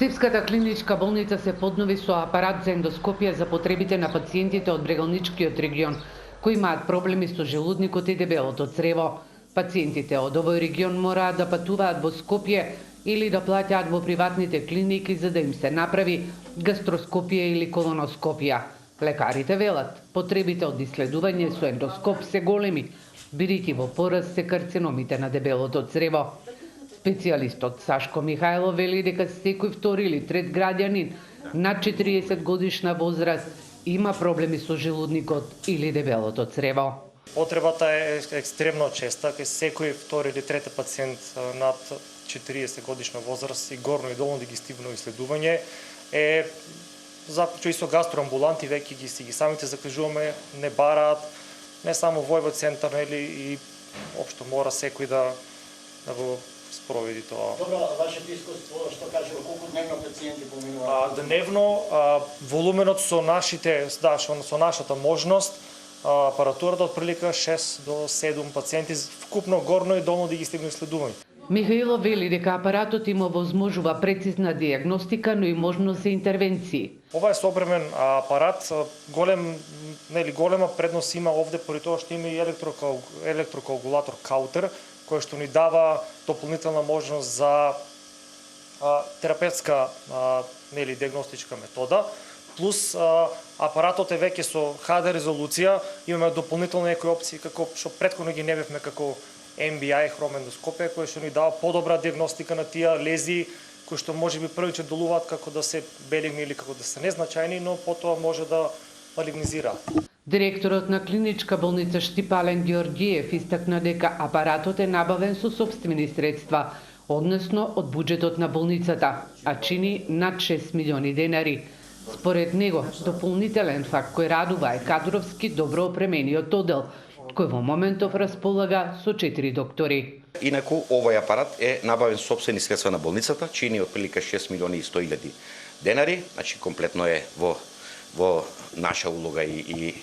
Штипската клиничка болница се поднови со апарат за ендоскопија за потребите на пациентите од Брегалничкиот регион кои имаат проблеми со желудникот и дебелото црево. Пациентите од овој регион мораат да патуваат во Скопје или да плаќаат во приватните клиники за да им се направи гастроскопија или колоноскопија. Лекарите велат, потребите од исследување со ендоскоп се големи, бидејќи во пораст се карциномите на дебелото црево. Специјалистот Сашко Михајлов вели дека секој втори или трет граѓанин над 40 годишна возраст има проблеми со желудникот или дебелото црево. Потребата е екстремно честа, кај секој втори или трети пациент над 40 годишна возраст и горно и долно дигестивно исследување е започва и со гастроамбуланти, веќе ги самите закажуваме, не бараат, не само во овој центар, нели, и општо мора секој да го спроведи тоа. Добро, вашето искуство, што кажува, колку дневно пациенти поминуваат? Дневно волуменот со нашата можност, апаратурата отприлика 6 до 7 пациенти вкупно горно и долно дигестивно исследување. Михаилов вели дека апаратот им овозможува прецизна диагностика, но и можност за интервенции. Ова е современ апарат, голема предност има овде поради тоа што има и електрокоагулатор каутер, кој што ни дава дополнителна можност за терапевтска диагностичка метода, плюс апаратот е веќе со HD резолуција, имаме дополнително некои опции како што претходно ги не бевме како MBI хромендоскопија, која што ни дава подобра диагностика на тие лезии кои што можеби првично делуваат како да се белигни или како да се незначајни, но потоа може да малигнизираат. Директорот на клиничка болница Штип Ален Ѓорѓиев истакна дека апаратот е набавен со сопствени средства, односно од буџетот на болницата, а чини над 6 милиони денари. Според него, дополнителен факт кој радува е кадровски добро опремениот одел, кој во моментов располага со 4 доктори. Инаку, овој апарат е набавен со сопствени средства на болницата, чини отприлика 6 милиони и 100 илјади денари, значи комплетно е во наша улога и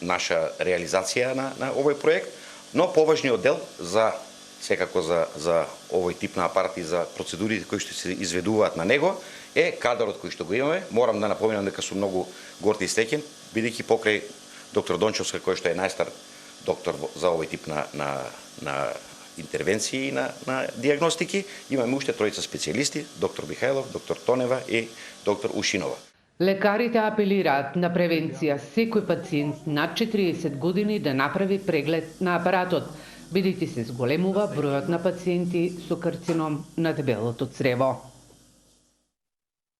наша реализација на овој проект, но поважниот дел секако за овој тип на апарат и за процедурите кои што се изведуваат на него е кадарот кој што го имаме. Морам да напоменам дека сум многу горд и стеќен, бидејќи покрај доктор Дончовска, кој што е најстар доктор за овој тип на интервенции и на диагностики, имаме уште тројца специјалисти, доктор Михајлов, доктор Тонева и доктор Ушинова. Лекарите апелираат на превенција секој пациент над 40 години да направи преглед на апаратот, бидејќи се зголемува бројот на пациенти со карцином на дебелото црево.